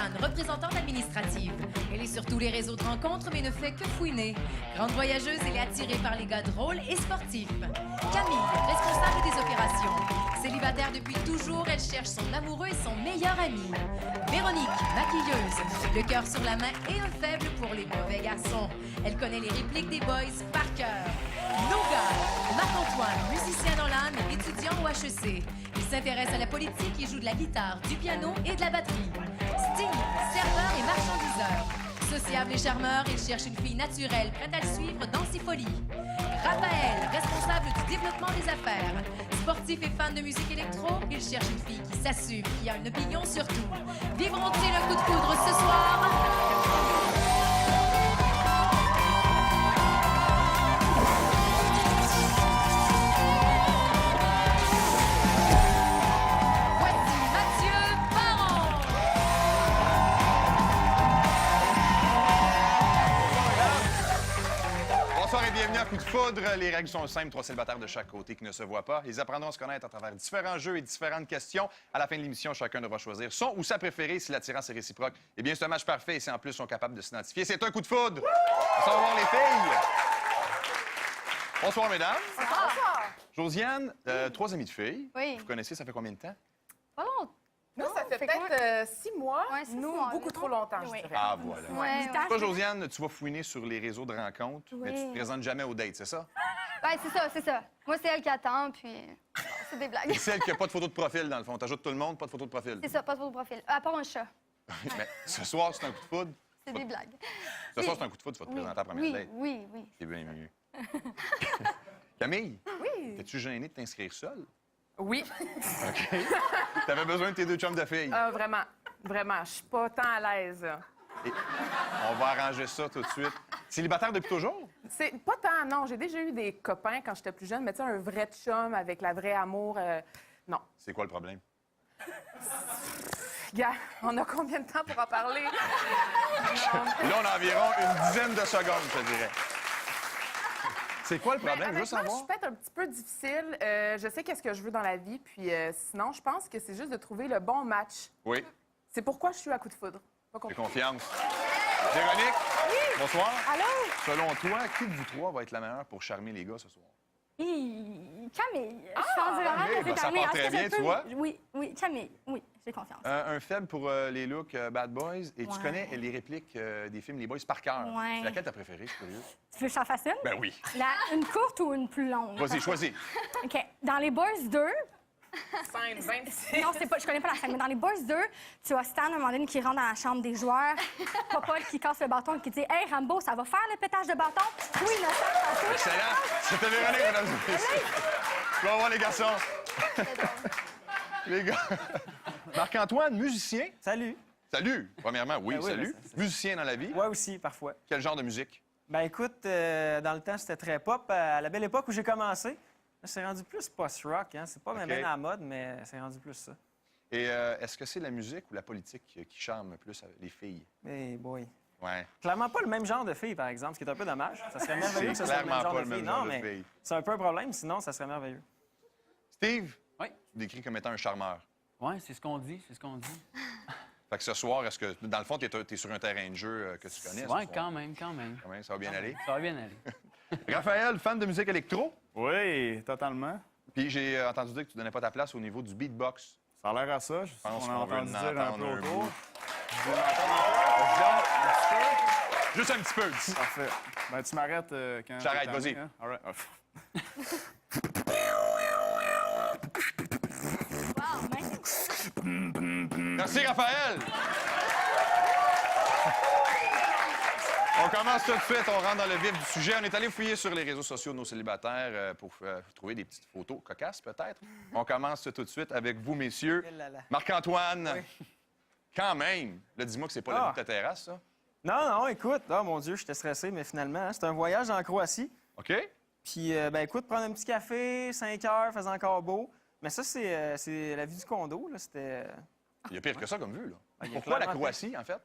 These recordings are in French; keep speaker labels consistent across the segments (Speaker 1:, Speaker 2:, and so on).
Speaker 1: Josiane, représentante administrative. Elle est sur tous les réseaux de rencontres, mais ne fait que fouiner. Grande voyageuse, elle est attirée par les gars drôles et sportifs. Camille, responsable des opérations. Célibataire depuis toujours, elle cherche son amoureux et son meilleur ami. Véronique, maquilleuse, le cœur sur la main et un faible pour les mauvais garçons. Elle connaît les répliques des boys par cœur. Noga, Marc-Antoine, musicien dans l'âme, étudiant au HEC. Il s'intéresse à la politique et joue de la guitare, du piano et de la batterie. Steve, serveur et marchandiseur. Sociable et charmeur, il cherche une fille naturelle, prête à le suivre dans ses folies. Raphaël, responsable du développement des affaires. Sportif et fan de musique électro, il cherche une fille qui s'assume, qui a une opinion sur tout. Vivront-ils un coup de foudre ce soir?
Speaker 2: Bonsoir et bienvenue à Coup de foudre. Les règles sont simples, 3 célibataires de chaque côté qui ne se voient pas. Ils apprendront à se connaître à travers différents jeux et différentes questions. À la fin de l'émission, chacun devra choisir son ou sa préférée. Si l'attirance est réciproque, eh bien, c'est un match parfait et si en plus ils sont capables de s'identifier, c'est un coup de foudre. On va voir les filles. Bonsoir, mesdames.
Speaker 3: Bonsoir.
Speaker 2: Josiane, 3 amis de filles.
Speaker 3: Oui.
Speaker 2: Vous connaissez, ça fait combien de temps?
Speaker 3: Pas longtemps.
Speaker 4: Nous, ça fait peut-être 6 mois.
Speaker 3: Ouais, 6
Speaker 4: Nous,
Speaker 3: mois,
Speaker 4: beaucoup
Speaker 3: là.
Speaker 4: trop longtemps,
Speaker 3: Oui.
Speaker 4: je dirais.
Speaker 2: Ah, voilà.
Speaker 3: Ouais,
Speaker 2: Toi, Josiane, tu vas fouiner sur les réseaux de rencontres, mais tu te présentes jamais aux dates, c'est ça?
Speaker 3: Ouais, c'est ça. Moi, c'est elle qui attend, puis c'est des blagues.
Speaker 2: C'est celle qui n'a pas de photo de profil, dans le fond. T'ajoutes tout le monde, pas de photo de profil.
Speaker 3: C'est ça, pas de profil. À part un chat.
Speaker 2: Mais ce soir, c'est un coup de foudre.
Speaker 3: C'est des blagues.
Speaker 2: Ce soir, c'est un coup de foudre, tu vas te présenter à la première date.
Speaker 3: Oui.
Speaker 2: C'est bien mieux. Camille,
Speaker 4: Oui.
Speaker 2: es-tu gênée de t'inscrire seule?
Speaker 4: Oui.
Speaker 2: OK. T'avais besoin de tes 2 chums de filles.
Speaker 4: Vraiment. Vraiment. Je suis pas tant à l'aise.
Speaker 2: Et on va arranger ça tout de suite. Célibataire depuis toujours?
Speaker 4: C'est pas tant, non. J'ai déjà eu des copains quand j'étais plus jeune, mais tu sais, un vrai chum avec la vraie amour, non.
Speaker 2: C'est quoi le problème?
Speaker 4: Gars, on a combien de temps pour en parler?
Speaker 2: Là, on a environ une dizaine de secondes, je te dirais. C'est quoi le
Speaker 4: Ben,
Speaker 2: problème? Juste
Speaker 4: honnêtement, je
Speaker 2: savoir.
Speaker 4: suis peut-être un petit peu difficile. Je sais qu'est-ce que je veux dans la vie, puis sinon, je pense que c'est juste de trouver le bon match.
Speaker 2: Oui,
Speaker 4: C'est pourquoi je suis à coup de foudre. Pas
Speaker 2: j'ai
Speaker 4: compris.
Speaker 2: confiance. Véronique, bonsoir.
Speaker 3: Allô?
Speaker 2: Selon toi, qui de vous trois va être la meilleure pour charmer les gars ce soir?
Speaker 3: Camille. Je pense vraiment
Speaker 2: ok,
Speaker 3: que c'est
Speaker 2: ben, ça
Speaker 3: Camille.
Speaker 2: part très
Speaker 3: Est-ce que
Speaker 2: bien,
Speaker 3: je peux-
Speaker 2: tu vois.
Speaker 3: Oui, Camille. Oui, j'ai confiance.
Speaker 2: Un faible pour les looks Bad Boys. Et tu
Speaker 3: Ouais.
Speaker 2: connais les répliques des films Les Boys par cœur.
Speaker 3: Ouais.
Speaker 2: C'est laquelle t'as préférée, je suis curieux?
Speaker 5: Tu veux que ça facile?
Speaker 2: Ben oui.
Speaker 5: Une courte ou une plus longue?
Speaker 2: Vas-y, choisis.
Speaker 5: OK. Dans les Boys 2,
Speaker 4: Scène 26.
Speaker 5: non, je connais pas la scène, mais dans les Boys 2, tu as Stan, à un moment donné, qui rentre dans la chambre des joueurs, Popol qui casse le bâton et qui dit « Hey, Rambo, ça va faire le pétage de bâton? » Oui, le sang,
Speaker 2: Excellent. C'était Véronique, mesdames et messieurs. Je vais voir les garçons. Les gars. Marc-Antoine, musicien.
Speaker 6: Salut.
Speaker 2: Salut. Premièrement, oui,
Speaker 6: Ben oui,
Speaker 2: salut.
Speaker 6: ben,
Speaker 2: Musicien dans la vie.
Speaker 6: Moi aussi, parfois.
Speaker 2: Quel genre de musique?
Speaker 6: Ben écoute, dans le temps, c'était très pop. À la belle époque où j'ai commencé, c'est rendu plus post-rock. Hein? C'est pas
Speaker 2: OK.
Speaker 6: même à la mode, mais c'est rendu plus ça.
Speaker 2: Et est-ce que c'est la musique ou la politique qui charme plus les filles?
Speaker 6: Mais boy.
Speaker 2: Ouais.
Speaker 6: Clairement pas le même genre de fille, par exemple, ce qui est un peu dommage. Ça serait merveilleux que
Speaker 2: C'est
Speaker 6: ce soit le même
Speaker 2: clairement
Speaker 6: genre
Speaker 2: pas
Speaker 6: de
Speaker 2: le même
Speaker 6: fille.
Speaker 2: genre
Speaker 6: Non,
Speaker 2: de
Speaker 6: mais
Speaker 2: fille.
Speaker 6: c'est un peu un problème, sinon, ça serait merveilleux.
Speaker 2: Steve?
Speaker 7: Oui.
Speaker 2: Tu décris comme étant un charmeur.
Speaker 7: Oui, c'est ce qu'on dit,
Speaker 2: Fait que ce soir, est-ce que, dans le fond, tu es sur un terrain de jeu que tu connais? ce
Speaker 7: Oui,
Speaker 2: soir?
Speaker 7: quand même.
Speaker 2: Quand même, ça va bien aller.
Speaker 7: Ça va bien aller.
Speaker 2: Raphaël, fan de musique électro?
Speaker 8: Oui, totalement.
Speaker 2: Puis j'ai entendu dire que tu donnais pas ta place au niveau du beatbox.
Speaker 8: Ça a l'air à ça. Je
Speaker 2: pense
Speaker 8: on a
Speaker 2: qu'on veut
Speaker 8: entendu
Speaker 2: en
Speaker 8: dire un
Speaker 2: entendre
Speaker 8: peu
Speaker 2: un
Speaker 8: autour.
Speaker 2: bout.
Speaker 8: Je veux l'entendre un peu.
Speaker 2: Juste un petit peu.
Speaker 8: Parfait. Ben, tu m'arrêtes quand...
Speaker 2: J'arrête,
Speaker 8: t'es tanné,
Speaker 2: vas-y.
Speaker 8: hein? All right.
Speaker 5: Wow, man.
Speaker 2: Merci, Raphaël! On commence tout de suite, on rentre dans le vif du sujet. On est allé fouiller sur les réseaux sociaux de nos célibataires pour trouver des petites photos cocasses, peut-être. On commence tout de suite avec vous, messieurs.
Speaker 6: Eh là là.
Speaker 2: Marc-Antoine, quand même, là, dis-moi que c'est pas la vue de ta terrasse, ça.
Speaker 6: Non, écoute. Oh mon Dieu, j'étais stressé, mais finalement, hein, c'était un voyage en Croatie.
Speaker 2: OK?
Speaker 6: Puis, ben écoute, prendre un petit café, 5 heures, faisait encore beau. Mais ça, c'est la vue du condo, là. C'était...
Speaker 2: Il y a pire que ça comme vue, là.
Speaker 6: il y a
Speaker 2: Pourquoi la
Speaker 6: clairement
Speaker 2: Croatie, en fait?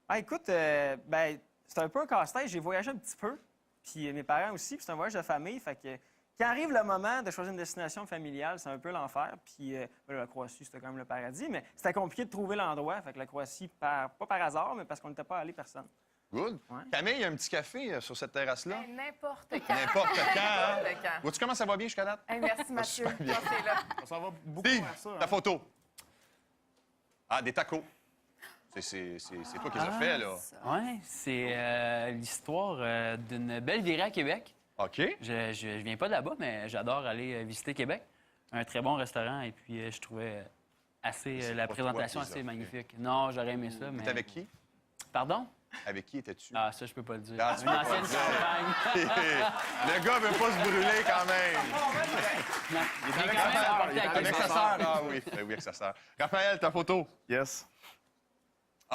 Speaker 6: Ah, écoute, ben, c'était un peu un casse-tête. J'ai voyagé un petit peu. Puis mes parents aussi. Puis c'est un voyage de famille. Fait que Quand arrive le moment de choisir une destination familiale, c'est un peu l'enfer. Puis la Croatie, c'était quand même le paradis, mais c'était compliqué de trouver l'endroit. Fait que la Croatie, pas par hasard, mais parce qu'on n'était pas allé personne.
Speaker 2: Good.
Speaker 6: Ouais.
Speaker 2: Camille, il y a un petit café sur cette terrasse-là.
Speaker 4: Hey, n'importe quand.
Speaker 2: N'importe quand, hein?
Speaker 4: N'importe quand.
Speaker 2: Vois-tu comment ça va bien jusqu'à date?
Speaker 4: Hey, merci, Mathieu.
Speaker 2: super bien.
Speaker 4: Toi, t'es là.
Speaker 8: Ça va beaucoup
Speaker 2: Steve,
Speaker 8: à ça.
Speaker 2: ta
Speaker 8: Hein?
Speaker 2: photo. Ah, des tacos. C'est toi qui les as fait, là.
Speaker 7: Oui, c'est l'histoire d'une belle virée à Québec.
Speaker 2: OK.
Speaker 7: Je viens pas de là-bas, mais j'adore aller visiter Québec. Un très bon restaurant, et puis je trouvais assez la
Speaker 2: pas
Speaker 7: présentation
Speaker 2: toi qui les
Speaker 7: assez
Speaker 2: as fait.
Speaker 7: magnifique. Non, j'aurais aimé ça, mais...
Speaker 2: T'étais avec qui?
Speaker 7: Pardon?
Speaker 2: Avec qui étais-tu?
Speaker 7: Ah, ça, je peux pas le dire.
Speaker 2: Ah, tu
Speaker 7: Une
Speaker 2: peux pas
Speaker 7: ancienne
Speaker 2: le dire.
Speaker 7: campagne.
Speaker 2: Le gars veut pas se brûler quand même.
Speaker 7: Non, j'ai
Speaker 2: Avec
Speaker 7: quand même
Speaker 2: sa
Speaker 7: apporté à
Speaker 2: sœur. Avec sa
Speaker 7: Québec.
Speaker 2: sœur. Ah oui. Ben oui, avec sa sœur. Raphaël, ta photo.
Speaker 8: Yes.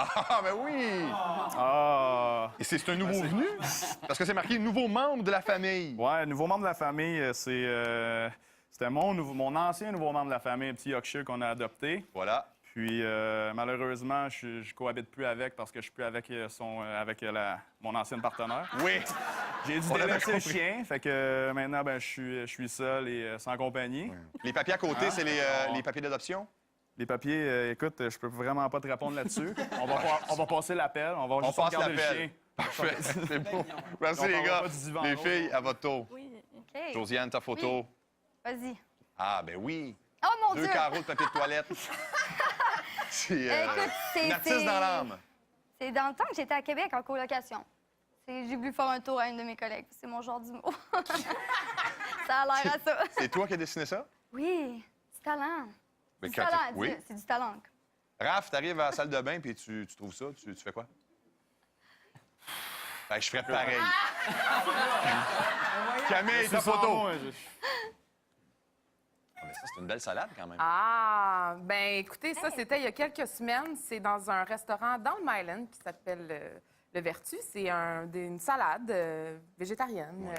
Speaker 2: Ah, ben oui!
Speaker 8: Ah.
Speaker 2: Et c'est un nouveau venu? Parce que c'est marqué nouveau membre de la famille.
Speaker 8: Ouais, nouveau membre de la famille, c'était mon ancien nouveau membre de la famille, un petit Yorkshire qu'on a adopté.
Speaker 2: Voilà.
Speaker 8: Puis malheureusement, je cohabite plus avec parce que je suis plus avec mon ancienne partenaire.
Speaker 2: Oui.
Speaker 8: J'ai dû
Speaker 2: On l'avait
Speaker 8: délaisser le
Speaker 2: compris.
Speaker 8: chien, fait que maintenant ben, je suis seul et sans compagnie.
Speaker 2: Les papiers à côté, c'est les papiers d'adoption?
Speaker 8: Les papiers, écoute, je peux vraiment pas te répondre là-dessus. On va passer l'appel, on va
Speaker 2: On
Speaker 8: juste
Speaker 2: passe
Speaker 8: regarder le
Speaker 2: l'appel.
Speaker 8: chien.
Speaker 2: Parfait. C'est beau. Merci,
Speaker 8: On
Speaker 2: les
Speaker 8: parlera
Speaker 2: gars.
Speaker 8: pas du divan
Speaker 2: Les
Speaker 8: rose.
Speaker 2: filles, à votre tour.
Speaker 3: Oui, OK.
Speaker 2: Josiane, ta photo.
Speaker 3: Vas-y.
Speaker 2: Ah, ben oui.
Speaker 3: Oh mon
Speaker 2: 2
Speaker 3: Dieu!
Speaker 2: carreaux de papier de toilette. C'est
Speaker 3: Écoute,
Speaker 2: une artiste dans l'âme.
Speaker 3: C'est dans le temps que j'étais à Québec en colocation. J'ai voulu faire un tour à une de mes collègues. C'est mon genre d'humour. Ça a l'air à ça.
Speaker 2: C'est toi qui as dessiné ça?
Speaker 3: Oui, du talent.
Speaker 2: Mais
Speaker 3: Du
Speaker 2: quand
Speaker 3: talent,
Speaker 2: oui.
Speaker 3: c'est du talent.
Speaker 2: Raph, t'arrives à la salle de bain puis tu trouves ça. Tu fais quoi? Ben, je ferais pareil. Camille, ta photo. Ah, mais ça, c'est une belle salade quand même.
Speaker 4: Ah, ben écoutez, ça, c'était il y a quelques semaines. C'est dans un restaurant dans le Myland qui s'appelle Le Vertu. C'est une salade végétarienne.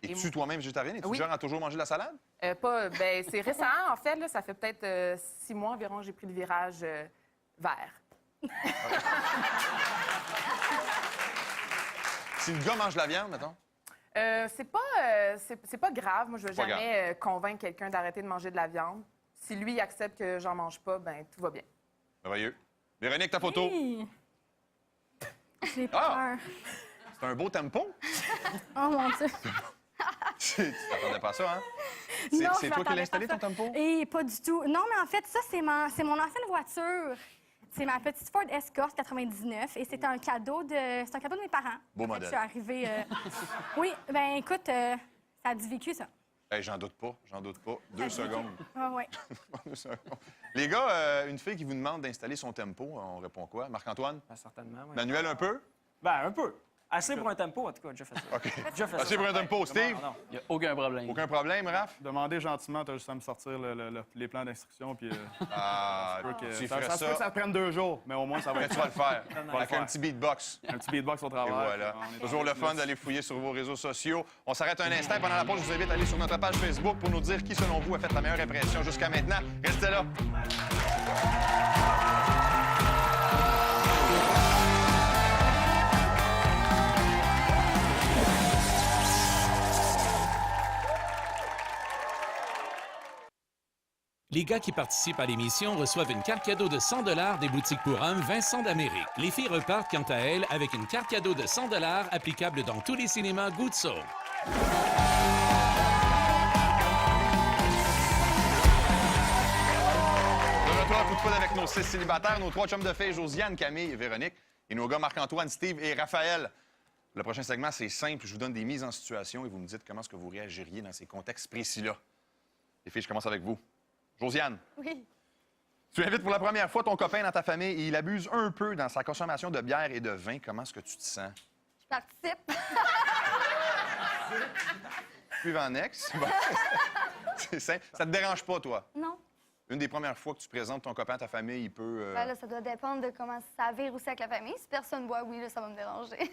Speaker 2: Es-tu toi-même végétarienne? Es-tu
Speaker 4: Oui.
Speaker 2: genre à toujours manger de la salade?
Speaker 4: C'est récent, en fait. Là, ça fait peut-être 6 mois environ que j'ai pris le virage vert.
Speaker 2: Si le gars mange de la viande, mettons.
Speaker 4: C'est pas grave. Moi, je ne vais
Speaker 2: Pas
Speaker 4: jamais convaincre quelqu'un d'arrêter de manger de la viande. Si lui accepte que j'en mange pas, ben tout va bien.
Speaker 2: Merveilleux. Véronique, ta photo.
Speaker 5: Hi. J'ai
Speaker 2: Ah!
Speaker 5: peur.
Speaker 2: C'est un beau tempo.
Speaker 5: Oh mon Dieu.
Speaker 2: Tu t'attendais pas à ça, hein?
Speaker 5: Non,
Speaker 2: C'est
Speaker 5: je
Speaker 2: toi qui
Speaker 5: m'attendais
Speaker 2: l'as installé,
Speaker 5: pas à
Speaker 2: ton
Speaker 5: ça.
Speaker 2: tempo?
Speaker 5: Et pas du tout. Non, mais en fait, ça, c'est mon ancienne voiture. C'est ma petite Ford Escort 99 et c'est un cadeau de mes parents.
Speaker 2: Beau
Speaker 5: En fait,
Speaker 2: modèle.
Speaker 5: Je suis arrivée. Oui, ben écoute, ça a du vécu, ça.
Speaker 2: Hey, j'en doute pas. 2 secondes.
Speaker 5: Ah ouais.
Speaker 2: 2 secondes. Les gars, une fille qui vous demande d'installer son tempo, on répond quoi? Marc-Antoine?
Speaker 6: Ben, certainement, oui.
Speaker 2: Manuel, un peu?
Speaker 6: Ben, un peu. Assez pour un tempo, en tout cas, déjà fait ça.
Speaker 2: OK.
Speaker 6: Déjà fait ça.
Speaker 2: Assez pour un tempo. Steve?
Speaker 6: Non, non.
Speaker 7: Il n'y a aucun problème.
Speaker 2: Aucun problème, Raph?
Speaker 8: Demandez gentiment, t'as juste à me sortir les plans d'instruction, puis
Speaker 2: Ah, tu
Speaker 8: ça
Speaker 2: ferais
Speaker 8: se peut que ça prenne 2 jours, mais au moins ça va
Speaker 2: Mais
Speaker 8: être
Speaker 2: tu vas le faire.
Speaker 8: va
Speaker 2: Avec
Speaker 8: le
Speaker 2: un
Speaker 8: faire.
Speaker 2: petit beatbox.
Speaker 8: un petit beatbox au
Speaker 2: Et
Speaker 8: travail.
Speaker 2: voilà.
Speaker 8: On est
Speaker 2: Toujours
Speaker 8: en
Speaker 2: le
Speaker 8: business.
Speaker 2: fun d'aller fouiller sur vos réseaux sociaux. On s'arrête un instant. Pendant la pause, je vous invite à aller sur notre page Facebook pour nous dire qui, selon vous, a fait la meilleure impression jusqu'à maintenant. Restez là.
Speaker 9: Les gars qui participent à l'émission reçoivent une carte cadeau de 100 $ des boutiques pour hommes Vincent d'Amérique. Les filles repartent quant à elles avec une carte cadeau de 100 $ applicable dans tous les cinémas Guzzo.
Speaker 2: De retour à coup de foudre avec nos 6 célibataires, nos 3 chums de filles, Josiane, Camille et Véronique, et nos gars Marc-Antoine, Steve et Raphaël. Le prochain segment, c'est simple. Je vous donne des mises en situation et vous me dites comment est-ce que vous réagiriez dans ces contextes précis-là. Les filles, je commence avec vous. Josiane,
Speaker 3: Oui.
Speaker 2: tu invites pour la première fois ton copain dans ta famille et il abuse un peu dans sa consommation de bière et de vin. Comment est-ce que tu te sens?
Speaker 3: Je participe.
Speaker 2: Suivant next. Bon. C'est simple. Ça te dérange pas, toi?
Speaker 3: Non.
Speaker 2: Une des premières fois que tu présentes ton copain à ta famille, il peut...
Speaker 3: Ben là, ça doit dépendre de comment ça vire aussi avec la famille. Si personne boit, oui, là, ça va me déranger.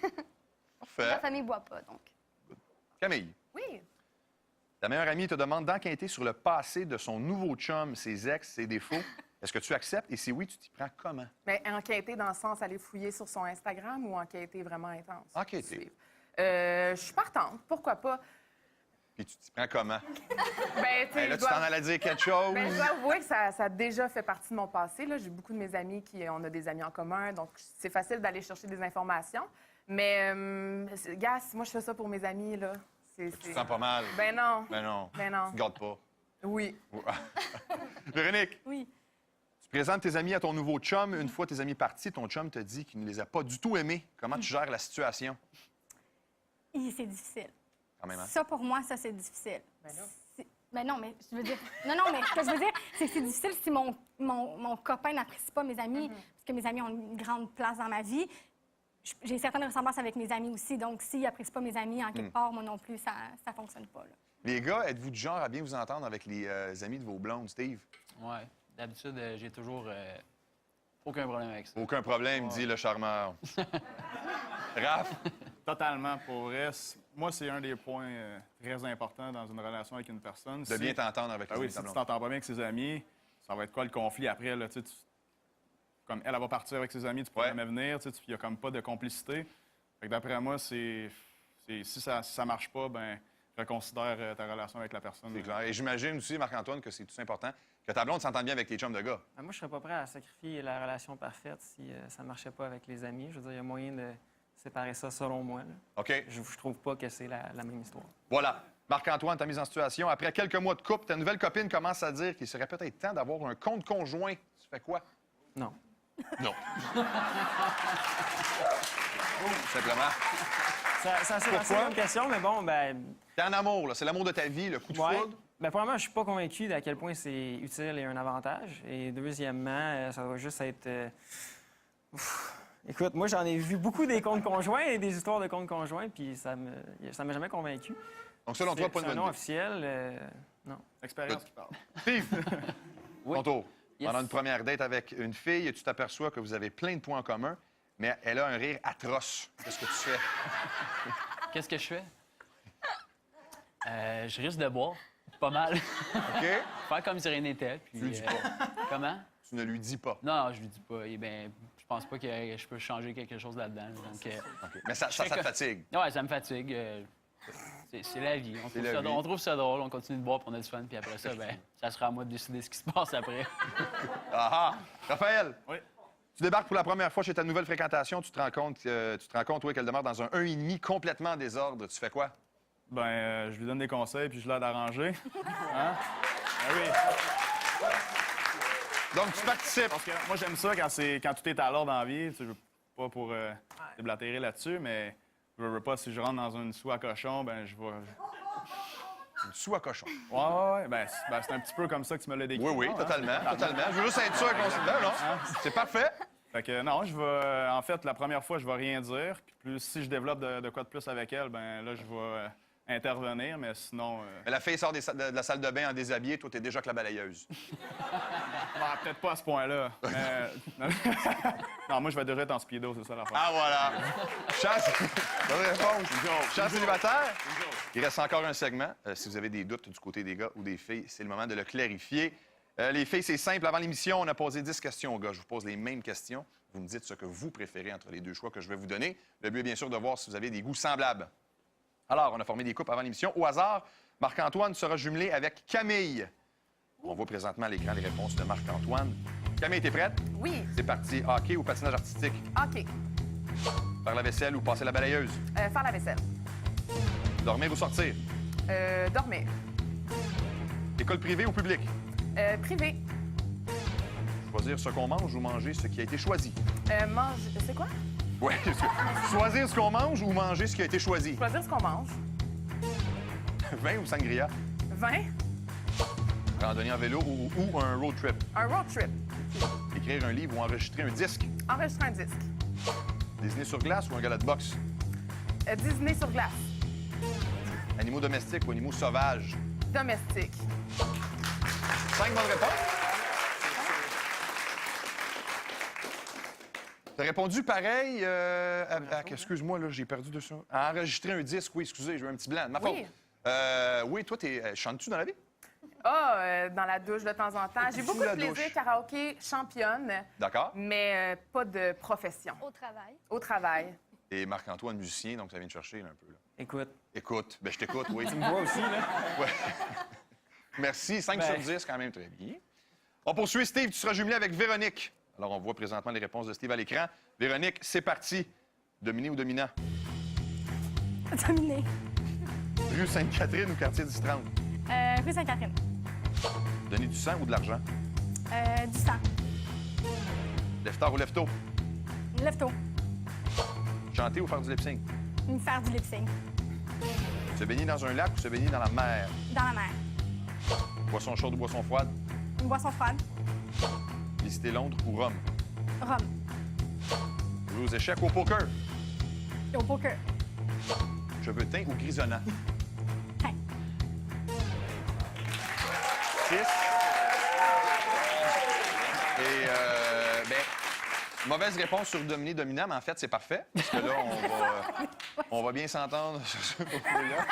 Speaker 2: Parfait.
Speaker 3: La famille boit pas, donc.
Speaker 2: Camille,
Speaker 4: Oui.
Speaker 2: ta meilleure amie te demande d'enquêter sur le passé de son nouveau chum, ses ex, ses défauts. Est-ce que tu acceptes? Et si oui, tu t'y prends comment?
Speaker 4: Mais enquêter dans le sens aller fouiller sur son Instagram ou enquêter vraiment intense?
Speaker 2: Enquêter.
Speaker 4: Suivre. Je suis partante. Pourquoi pas?
Speaker 2: Puis tu t'y prends comment?
Speaker 4: Ben, tu sais,
Speaker 2: Hey, là,
Speaker 4: je
Speaker 2: tu t'en
Speaker 4: dois-
Speaker 2: allais dire quelque chose?
Speaker 4: ben, je dois avouer que ça a déjà fait partie de mon passé. Là. J'ai beaucoup de mes amis on a des amis en commun, donc c'est facile d'aller chercher des informations. Mais, gars, moi, je fais ça pour mes amis, là.
Speaker 2: Tu te sens pas mal?
Speaker 4: Ben non.
Speaker 2: Ben non.
Speaker 4: Ben non.
Speaker 2: Tu te gardes pas.
Speaker 4: Oui.
Speaker 2: Véronique,
Speaker 5: Oui.
Speaker 2: tu présentes tes amis à ton nouveau chum. Une fois tes amis partis, ton chum te dit qu'il ne les a pas du tout aimés. Comment tu gères la situation?
Speaker 5: C'est difficile.
Speaker 2: Quand même, hein?
Speaker 5: Ça, pour moi, ça, c'est difficile.
Speaker 4: Ben non.
Speaker 5: Ben non, mais je veux dire... Non, mais ce que je veux dire, c'est que c'est difficile si mon copain n'apprécie pas mes amis, parce que mes amis ont une grande place dans ma vie. J'ai certaines ressemblances avec mes amis aussi, donc s'ils n'apprécient pas mes amis, en quelque part, moi non plus, ça ne fonctionne pas. Là.
Speaker 2: Les gars, êtes-vous du genre à bien vous entendre avec les amis de vos blondes, Steve?
Speaker 7: Ouais. D'habitude, j'ai toujours aucun problème avec ça.
Speaker 2: Aucun problème, dit le charmeur. Raph?
Speaker 8: Totalement. Pour vrai, moi, c'est un des points très importants dans une relation avec une personne.
Speaker 2: De bien t'entendre avec les
Speaker 8: Ah oui,
Speaker 2: amis de
Speaker 8: si
Speaker 2: ta
Speaker 8: tu
Speaker 2: blonde.
Speaker 8: t'entends pas bien avec ses amis, ça va être quoi le conflit après? Là, tu sais, comme elle va partir avec ses amis, tu peux
Speaker 2: Ouais.
Speaker 8: jamais venir, il n'y a comme pas de complicité. Fait que d'après moi, si ça marche pas, ben reconsidère ta relation avec la personne.
Speaker 2: C'est clair. Et j'imagine aussi, Marc-Antoine, que c'est tout important que ta blonde s'entende bien avec tes chums de gars.
Speaker 6: Ben, moi, je serais pas prêt à sacrifier la relation parfaite si ça marchait pas avec les amis. Je veux dire, il y a moyen de séparer ça selon moi. Là.
Speaker 2: OK?
Speaker 6: Je trouve pas que c'est la même histoire.
Speaker 2: Voilà. Marc-Antoine, ta mise en situation. Après quelques mois de couple, ta nouvelle copine commence à dire qu'il serait peut-être temps d'avoir un compte conjoint. Tu fais quoi?
Speaker 6: Non.
Speaker 2: Non. Simplement.
Speaker 6: C'est
Speaker 2: Pourquoi?
Speaker 6: une bonne question, mais bon, ben...
Speaker 2: T'es en amour, là. C'est l'amour de ta vie, le coup de
Speaker 6: Ouais.
Speaker 2: foudre.
Speaker 6: Ben, premièrement, je suis pas convaincu d'à quel point c'est utile et un avantage. Et deuxièmement, ça va juste être... Écoute, moi, j'en ai vu beaucoup des comptes conjoints et des histoires de comptes conjoints, puis ça m'a jamais convaincu.
Speaker 2: Donc, selon toi, pas
Speaker 6: C'est
Speaker 2: une
Speaker 6: un
Speaker 2: bonne
Speaker 6: nom
Speaker 2: idée.
Speaker 6: officiel, non.
Speaker 8: Expérience qui parle.
Speaker 2: Steve,
Speaker 7: Oui.
Speaker 2: ton tour.
Speaker 7: Yes.
Speaker 2: Pendant une première date avec une fille, et tu t'aperçois que vous avez plein de points en commun, mais elle a un rire atroce. Qu'est-ce que tu fais?
Speaker 7: Qu'est-ce que je fais? Je risque de boire. Pas mal.
Speaker 2: OK?
Speaker 7: Faire comme si rien n'était. Puis,
Speaker 2: Tu lui dis pas.
Speaker 7: Comment?
Speaker 2: Tu ne lui dis pas.
Speaker 7: Non, je lui dis pas. Eh ben, je pense pas que je peux changer quelque chose là-dedans. Donc,
Speaker 2: OK. Mais ça te fatigue.
Speaker 7: ouais, ça me fatigue. C'est la vie. On trouve ça drôle, on continue de boire pour notre fun, puis après ça, ben, ça sera à moi de décider ce qui se passe après.
Speaker 2: Ah ah! Raphaël!
Speaker 8: Oui.
Speaker 2: Tu débarques pour la première fois chez ta nouvelle fréquentation, tu te rends compte, oui, qu'elle demeure dans un 1,5 complètement en désordre. Tu fais quoi?
Speaker 8: Ben, je lui donne des conseils puis je l'aide à arranger. Hein? Ben oui.
Speaker 2: Donc, tu participes.
Speaker 8: Parce que moi, j'aime ça quand tout est à l'ordre dans la vie. Tu sais, je veux pas pour déblatérer là-dessus, mais je veux pas, si je rentre dans une soie à cochon, ben je vais...
Speaker 2: Une soie à cochon.
Speaker 8: Ouais. Ben, c'est un petit peu comme ça que tu me l'as décrit.
Speaker 2: Oui,
Speaker 8: non, hein?
Speaker 2: totalement. Je veux juste être sûr qu'on se... Non. C'est parfait.
Speaker 8: Fait que non, je vais... En fait, la première fois, je vais rien dire. Puis plus, si je développe de quoi de plus avec elle, ben là, je vais intervenir, mais sinon...
Speaker 2: Mais la fille sort de la salle de bain en déshabillé, toi, t'es déjà avec la balayeuse.
Speaker 8: ben, peut-être pas à ce point-là. Mais... non, moi, je vais déjà être en speedo, c'est ça l'affaire.
Speaker 2: Ah, voilà. Chasse. Bonne réponse. Chasse célibataire. Il reste encore un segment. Si vous avez des doutes du côté des gars ou des filles, c'est le moment de le clarifier. Les filles, c'est simple. Avant l'émission, on a posé 10 questions aux gars. Je vous pose les mêmes questions. Vous me dites ce que vous préférez entre les deux choix que je vais vous donner. Le but est bien sûr de voir si vous avez des goûts semblables. Alors, on a formé des couples avant l'émission. Au hasard, Marc-Antoine sera jumelé avec Camille. On voit présentement à l'écran les réponses de Marc-Antoine. Camille, t'es prête?
Speaker 4: Oui.
Speaker 2: C'est parti. Hockey ou patinage artistique?
Speaker 4: OK.
Speaker 2: Faire la vaisselle ou passer la balayeuse?
Speaker 4: Faire la vaisselle.
Speaker 2: Dormir ou sortir?
Speaker 4: Dormir.
Speaker 2: École privée ou publique?
Speaker 4: Privé.
Speaker 2: Choisir ce qu'on mange ou manger ce qui a été choisi?
Speaker 4: Mange... C'est quoi?
Speaker 2: Oui, choisir ce qu'on mange ou manger ce qui a été choisi?
Speaker 4: Choisir ce qu'on mange.
Speaker 2: Vin ou sangria?
Speaker 4: Vin.
Speaker 2: Randonnée en vélo ou un road trip?
Speaker 4: Un road trip.
Speaker 2: Écrire un livre ou enregistrer un disque?
Speaker 4: Enregistrer un disque.
Speaker 2: Déjeuner sur glace ou un gala de boxe?
Speaker 4: Dîner sur glace.
Speaker 2: Animaux domestiques ou animaux sauvages?
Speaker 4: Domestique.
Speaker 2: 5 bonnes réponses. T'as répondu pareil excuse-moi, là, j'ai perdu dessus. À enregistrer un disque, oui, excusez, j'ai eu un petit blanc. De ma
Speaker 4: Oui.
Speaker 2: faute. Oui, toi, chantes-tu dans la vie?
Speaker 4: Dans la douche de temps en temps. J'ai
Speaker 2: Sous
Speaker 4: beaucoup de
Speaker 2: la
Speaker 4: plaisir.
Speaker 2: douche.
Speaker 4: Karaoké, championne,
Speaker 2: D'accord.
Speaker 4: mais pas de profession.
Speaker 3: Au travail.
Speaker 4: Au travail.
Speaker 2: Et Marc-Antoine, musicien, donc ça vient de chercher là, un peu. Là.
Speaker 6: Écoute,
Speaker 2: Écoute. Ben, je t'écoute, oui.
Speaker 6: tu me vois aussi, là?
Speaker 2: Ouais. Merci. 5
Speaker 6: Ben.
Speaker 2: sur 10, quand même très bien. On poursuit. Steve, tu seras jumelé avec Véronique. Alors, on voit présentement les réponses de Steve à l'écran. Véronique, c'est parti. Dominé ou dominant?
Speaker 5: Dominé.
Speaker 2: Rue Sainte-Catherine ou quartier 10-30?
Speaker 5: Rue Sainte-Catherine.
Speaker 2: Donner du sang ou de l'argent?
Speaker 5: Du sang.
Speaker 2: Lève-tard ou lève-tôt?
Speaker 5: Lève-tôt.
Speaker 2: Chanter ou faire du lip-sync?
Speaker 5: Me faire du lip-sync.
Speaker 2: Se baigner dans un lac ou se baigner dans la mer?
Speaker 5: Dans la mer.
Speaker 2: Boisson chaude ou boisson froide?
Speaker 5: Une boisson froide.
Speaker 2: Visiter Londres ou Rome?
Speaker 5: Rhum.
Speaker 2: Jouer aux échecs ou au poker?
Speaker 5: Et au poker.
Speaker 2: Cheveux teints ou grisonnants?
Speaker 5: Teint.
Speaker 2: 6. Et, ben, mauvaise réponse sur dominé-dominant, mais en fait, c'est parfait. Parce que là, on va bien s'entendre sur ce côté-là.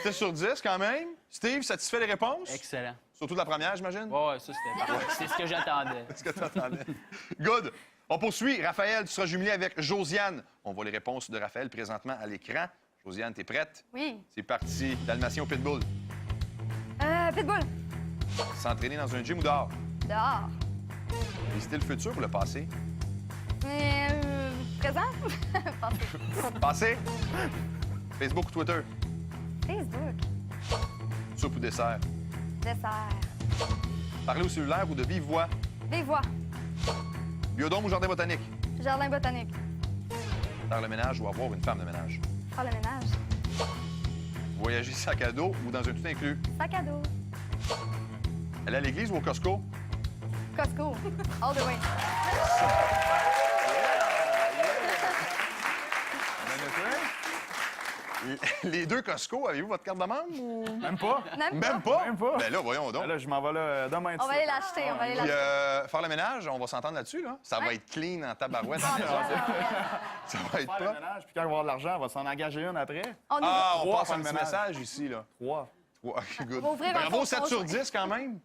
Speaker 2: 6 sur 10, quand même. Steve, satisfait les réponses?
Speaker 7: Excellent.
Speaker 2: Surtout de la première, j'imagine?
Speaker 7: Ouais, ça, c'était parfait. C'est ce que j'attendais.
Speaker 2: Est-ce que tu attendais? Good. On poursuit. Raphaël, tu seras jumelé avec Josiane. On voit les réponses de Raphaël présentement à l'écran. Josiane, t'es prête?
Speaker 3: Oui.
Speaker 2: C'est parti. Dalmatien ou pitbull?
Speaker 3: Pitbull.
Speaker 2: S'entraîner dans un gym ou dehors?
Speaker 3: Dehors.
Speaker 2: Visiter le futur ou le passé?
Speaker 3: Présent?
Speaker 2: Passé? Facebook ou Twitter?
Speaker 3: Facebook.
Speaker 2: Soupe ou dessert?
Speaker 3: Dessert.
Speaker 2: Parler au cellulaire ou de vive voix?
Speaker 3: Vive voix.
Speaker 2: Biodôme ou jardin botanique?
Speaker 3: Jardin botanique.
Speaker 2: Faire le ménage ou avoir une femme de ménage?
Speaker 3: Faire le ménage.
Speaker 2: Voyager sac à dos ou dans un tout inclus?
Speaker 3: Sac à dos.
Speaker 2: Aller à l'église ou au Costco?
Speaker 3: Costco. All the way.
Speaker 2: Les deux Costco, avez-vous votre carte de membre? Ou...
Speaker 8: Même pas.
Speaker 2: Même pas?
Speaker 8: Même pas.
Speaker 2: Ben là, voyons donc.
Speaker 8: Ben là, je m'en vais là demain.
Speaker 3: On va aller l'acheter. On va aller
Speaker 2: Puis,
Speaker 3: l'acheter.
Speaker 2: faire le ménage, on va s'entendre là-dessus, là. Ça va être clean en tabarouette. Ça va être
Speaker 8: Faire le
Speaker 2: pas.
Speaker 8: ménage, puis quand il va avoir de l'argent, on va s'en engager une après.
Speaker 3: On y va.
Speaker 2: Ah, on
Speaker 8: Trois
Speaker 2: passe
Speaker 8: faire
Speaker 2: un
Speaker 8: le
Speaker 2: petit
Speaker 8: ménage.
Speaker 2: message ici, là.
Speaker 8: 3.
Speaker 2: OK, good.
Speaker 3: On va ouvrir un
Speaker 2: Bravo,
Speaker 3: compte
Speaker 2: 7 sur
Speaker 3: conjoint.
Speaker 2: 10 quand même.